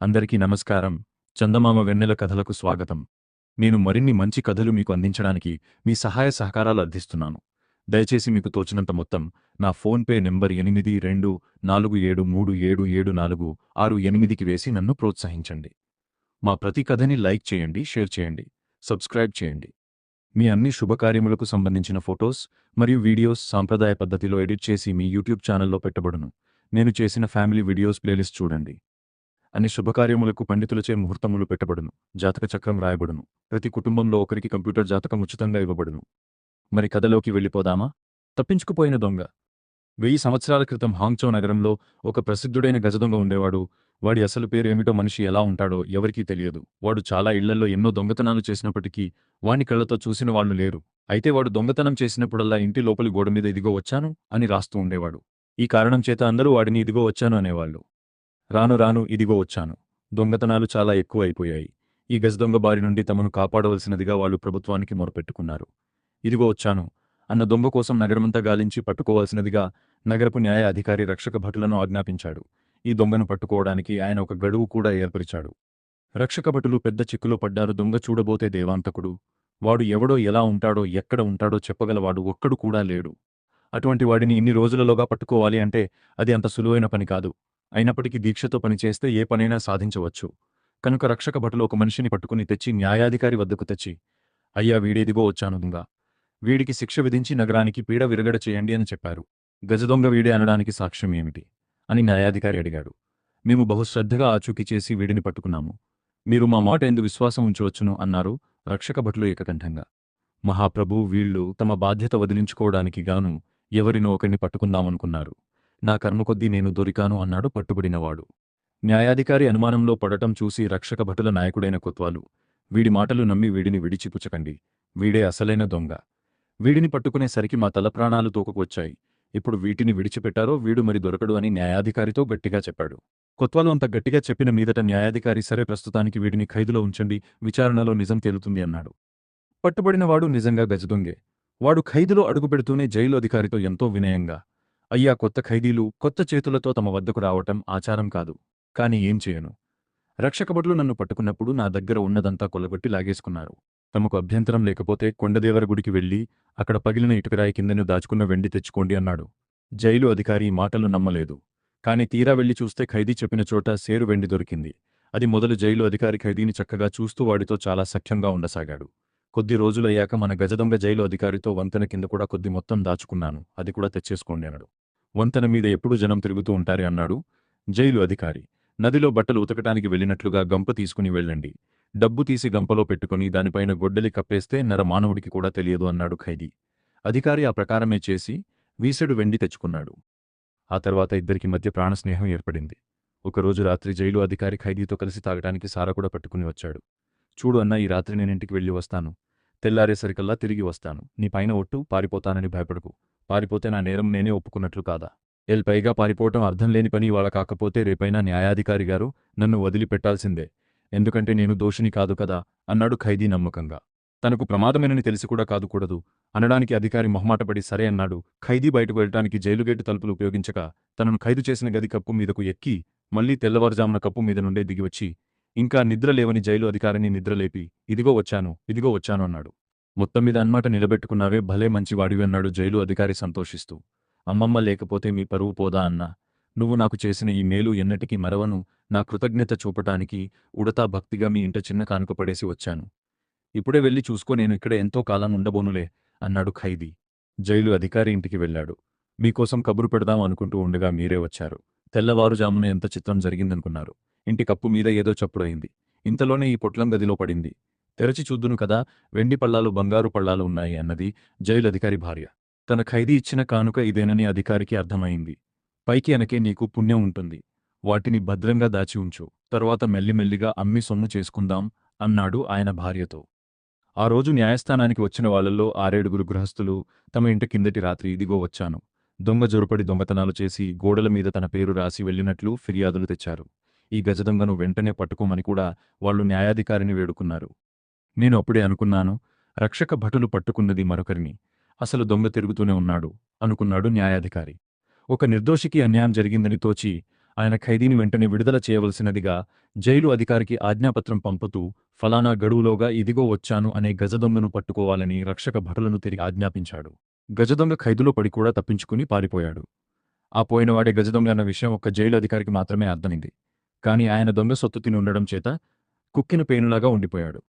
అందరికీ నమస్కారం. చందమామ వెన్నెల కథలకు స్వాగతం. నేను మరిన్ని మంచి కథలు మీకు అందించడానికి మీ సహాయ సహకారాలు అర్థిస్తున్నాను. దయచేసి మీకు తోచినంత మొత్తం నా ఫోన్‌పే నంబర్ 8247377468కి వేసి నన్ను ప్రోత్సహించండి. మా ప్రతి కథని లైక్ చేయండి, షేర్ చేయండి, సబ్స్క్రైబ్ చేయండి. మీ అన్ని శుభకార్యములకు సంబంధించిన ఫోటోస్ మరియు వీడియోస్ సాంప్రదాయ పద్ధతిలో ఎడిట్ చేసి మీ యూట్యూబ్ ఛానల్లో పెట్టబడును. నేను చేసిన ఫ్యామిలీ వీడియోస్ ప్లేలిస్ట్ చూడండి. అన్ని శుభకార్యములకు పండితులచే ముహూర్తములు పెట్టబడును. జాతక చక్రం రాయబడును. ప్రతి కుటుంబంలో ఒకరికి కంప్యూటర్ జాతకం ఉచితంగా ఇవ్వబడును. మరి కథలోకి వెళ్ళిపోదామా? తప్పించుకుపోయిన దొంగ. 1000 సంవత్సరాల క్రితం హాంగ్‌చో నగరంలో ఒక ప్రసిద్ధుడైన గజదొంగ ఉండేవాడు. వాడి అసలు పేరేమిటో, మనిషి ఎలా ఉంటాడో ఎవరికీ తెలియదు. వాడు చాలా ఇళ్లల్లో ఎన్నో దొంగతనాలు చేసినప్పటికీ వాణ్ణి కళ్ళతో చూసిన వాళ్ళు లేరు. అయితే వాడు దొంగతనం చేసినప్పుడల్లా ఇంటి లోపలి గోడ మీద ఇదిగో వచ్చాను అని రాస్తూ ఉండేవాడు. ఈ కారణం చేత అందరూ వాడిని ఇదిగో వచ్చాను అనేవాళ్ళు. రాను రాను ఇదిగో వచ్చాను దొంగతనాలు చాలా ఎక్కువ అయిపోయాయి. ఈ గజదొంగ బారి నుండి తమను కాపాడవలసినదిగా వాళ్ళు ప్రభుత్వానికి మొరపెట్టుకున్నారు. ఇదిగో వచ్చాను అన్న దొంగ కోసం నగరమంతా గాలించి పట్టుకోవాల్సినదిగా నగరపు న్యాయ అధికారి రక్షక భటులను ఆజ్ఞాపించాడు. ఈ దొంగను పట్టుకోవడానికి ఆయన ఒక గడువు కూడా ఏర్పరిచాడు. రక్షక భటులు పెద్ద చిక్కులో పడ్డారు. దొంగ చూడబోతే దేవాంతకుడు. వాడు ఎవడో, ఎలా ఉంటాడో, ఎక్కడ ఉంటాడో చెప్పగలవాడు ఒక్కడు కూడా లేడు. అటువంటి వాడిని ఇన్ని రోజులలోగా పట్టుకోవాలి అంటే అది అంత సులువైన పని కాదు. అయినప్పటికీ దీక్షతో పనిచేస్తే ఏ పనైనా సాధించవచ్చు. కనుక రక్షక భటులు ఒక మనిషిని పట్టుకుని తెచ్చి న్యాయాధికారి వద్దకు తెచ్చి, అయ్యా, వీడేదిగో వచ్చాను దొంగ. వీడికి శిక్ష విధించి నగరానికి పీడ విరగడ చేయండి అని చెప్పారు. గజదొంగ వీడే అనడానికి సాక్ష్యం ఏమిటి అని న్యాయాధికారి అడిగాడు. మేము బహుశ్రద్ధగా ఆచూకీ చేసి వీడిని పట్టుకున్నాము. మీరు మా మాట ఎందు విశ్వాసం ఉంచవచ్చును అన్నారు రక్షక భటులు ఏకకంఠంగా. మహాప్రభు, వీళ్ళు తమ బాధ్యత వదిలించుకోవడానికి గాను ఎవరినో ఒకరిని పట్టుకుందామనుకున్నారు. నా కర్మ కొద్దీ నేను దొరికాను అన్నాడు పట్టుబడినవాడు. న్యాయాధికారి అనుమానంలో పడటం చూసి రక్షక భటుల నాయకుడైన కొత్వాలు, వీడి మాటలు నమ్మి వీడిని విడిచిపుచ్చకండి. వీడే అసలైన దొంగ. వీడిని పట్టుకునేసరికి మా తల ప్రాణాలు తోకకొచ్చాయి. ఇప్పుడు వీటిని విడిచిపెట్టారో వీడు మరి దొరకడు అని న్యాయాధికారితో గట్టిగా చెప్పాడు. కొత్వాలు అంత గట్టిగా చెప్పిన మీదట న్యాయాధికారి, సరే, ప్రస్తుతానికి వీడిని ఖైదులో ఉంచండి, విచారణలో నిజం తేలుతుంది అన్నాడు. పట్టుబడినవాడు నిజంగా గజదొంగే. వాడు ఖైదులో అడుగుపెడుతూనే జైలు అధికారితో ఎంతో వినయంగా, అయ్యా, కొత్త ఖైదీలు కొత్త చేతులతో తమ వద్దకు రావటం ఆచారం కాదు. కాని ఏం చేయను? రక్షకభటులు నన్ను పట్టుకున్నప్పుడు నా దగ్గర ఉన్నదంతా కొల్లగొట్టి లాగేసుకున్నారు. తమకు అభ్యంతరం లేకపోతే కొండదేవర గుడికి వెళ్లి అక్కడ పగిలిన ఇటుకరాయి కిందను దాచుకున్న వెండి తెచ్చుకోండి అన్నాడు. జైలు అధికారి ఈ మాటలు నమ్మలేదు. కాని తీరా వెళ్లి చూస్తే ఖైదీ చెప్పిన చోట సేరు వెండి దొరికింది. అది మొదలు జైలు అధికారి ఖైదీని చక్కగా చూస్తూ వాడితో చాలా సఖ్యంగా ఉండసాగాడు. కొద్ది రోజులయ్యాక మన గజదొంగ జైలు అధికారితో వంతెన కింద కూడా కొద్ది మొత్తం దాచుకున్నాను, అది కూడా తెచ్చేసుకోండి అన్నాడు. వంతెన మీద ఎప్పుడూ జనం తిరుగుతూ ఉంటారే అన్నాడు జైలు అధికారి. నదిలో బట్టలు ఉతకటానికి వెళ్ళినట్లుగా గంప తీసుకుని వెళ్ళండి. డబ్బు తీసి గంపలో పెట్టుకుని దానిపైన గొడ్డలి కప్పేస్తే నరమానవుడికి కూడా తెలియదు అన్నాడు ఖైదీ. అధికారి ఆ ప్రకారమే చేసి వీసెడు వెండి తెచ్చుకున్నాడు. ఆ తర్వాత ఇద్దరికి మధ్య ప్రాణస్నేహం ఏర్పడింది. ఒకరోజు రాత్రి జైలు అధికారి ఖైదీతో కలిసి తాగటానికి సారా కూడా పట్టుకుని వచ్చాడు. చూడు అన్నా, ఈ రాత్రి నేనింటికి వెళ్ళి వస్తాను. తెల్లారేసరికల్లా తిరిగి వస్తాను. నీ పైన ఒట్టు, పారిపోతానని భయపడకు. పారిపోతే నా నేరం నేనే ఒప్పుకున్నట్లు కాదా? పైగా పారిపోవటం అర్థం లేని పని ఇవాళ కాకపోతే రేపైనా న్యాయాధికారి గారు నన్ను వదిలిపెట్టాల్సిందే. ఎందుకంటే నేను దోషిని కాదు కదా అన్నాడు ఖైదీ నమ్మకంగా. తనకు ప్రమాదమేనని తెలిసి కూడా కాదుకూడదు అనడానికి అధికారి మొహమాటపడి సరే అన్నాడు. ఖైదీ బయటకు వెళ్ళటానికి జైలుగేటు తలుపులు ఉపయోగించక తనను ఖైదు చేసిన గది కప్పు మీదకు ఎక్కి మళ్లీ తెల్లవారుజామున కప్పు మీద నుండే దిగివచ్చి ఇంకా నిద్ర లేవని జైలు అధికారిని నిద్రలేపి ఇదిగో వచ్చాను అన్నాడు. మొత్తం మీద అన్నమాట నిలబెట్టుకున్నావే, భలే మంచివాడివి అన్నాడు జైలు అధికారి సంతోషిస్తూ. అమ్మమ్మ లేకపోతే మీ పరువు పోదా అన్నా? నువ్వు నాకు చేసిన ఈ మేలు ఎన్నటికీ మరవను. నా కృతజ్ఞత చూపటానికి ఉడతా భక్తిగా మీ ఇంట చిన్న కానుక పడేసి వచ్చాను. ఇప్పుడే వెళ్ళి చూసుకో, నేను ఇక్కడ ఎంతో కాలం ఉండబోనులే అన్నాడు ఖైదీ. జైలు అధికారి ఇంటికి వెళ్ళాడు. మీకోసం కబురు పెడదాం అనుకుంటూ ఉండగా మీరే వచ్చారు. తెల్లవారుజామున ఎంత చిత్రం జరిగిందనుకున్నారు? ఇంటి కప్పు మీద ఏదో చప్పుడయింది. ఇంతలోనే ఈ పొట్లం గదిలో పడింది. తెరచి చూద్దును కదా, వెండి పళ్ళాలు, బంగారు పళ్ళాలు ఉన్నాయి అన్నది జైలు అధికారి భార్య. తన ఖైదీ ఇచ్చిన కానుక ఇదేనని అధికారికి అర్థమైంది. పైకి అనకే నీకు పుణ్యం ఉంటుంది. వాటిని భద్రంగా దాచి ఉంచు. తరువాత మెల్లిమెల్లిగా అమ్మి సొమ్ము చేసుకుందాం అన్నాడు ఆయన భార్యతో. ఆ రోజు న్యాయస్థానానికి వచ్చిన వాళ్లలో 6-7 గృహస్థులు తమ ఇంట కిందటి రాత్రి ఇదిగో వచ్చాను దొంగ జొరపడి దొంగతనాలు చేసి గోడల మీద తన పేరు రాసి వెళ్ళినట్లు ఫిర్యాదులు తెచ్చారు. ఈ గజదొంగను వెంటనే పట్టుకోమని కూడా వాళ్లు న్యాయాధికారిని వేడుకున్నారు. నేను అప్పుడే అనుకున్నాను, రక్షక భటులు పట్టుకున్నది మరొకరిని, అసలు దొంగ తిరుగుతూనే ఉన్నాడు అనుకున్నాడు న్యాయాధికారి. ఒక నిర్దోషికి అన్యాయం జరిగిందని తోచి ఆయన ఖైదీని వెంటనే విడుదల చేయవలసినదిగా జైలు అధికారికి ఆజ్ఞాపత్రం పంపుతూ ఫలానా గడువులోగా ఇదిగో వచ్చాను అనే గజదొంగను పట్టుకోవాలని రక్షక భటులను తిరిగి ఆజ్ఞాపించాడు. గజదొంగ ఖైదులో పడి కూడా తప్పించుకుని పారిపోయాడు. ఆ పోయినవాడే గజదొంగ అన్న విషయం ఒక్క జైలు అధికారికి మాత్రమే అర్థమైంది. కాని ఆయన దొంగ సొత్తు తిని ఉండడం చేత కుక్కిన పేనులాగా ఉండిపోయాడు.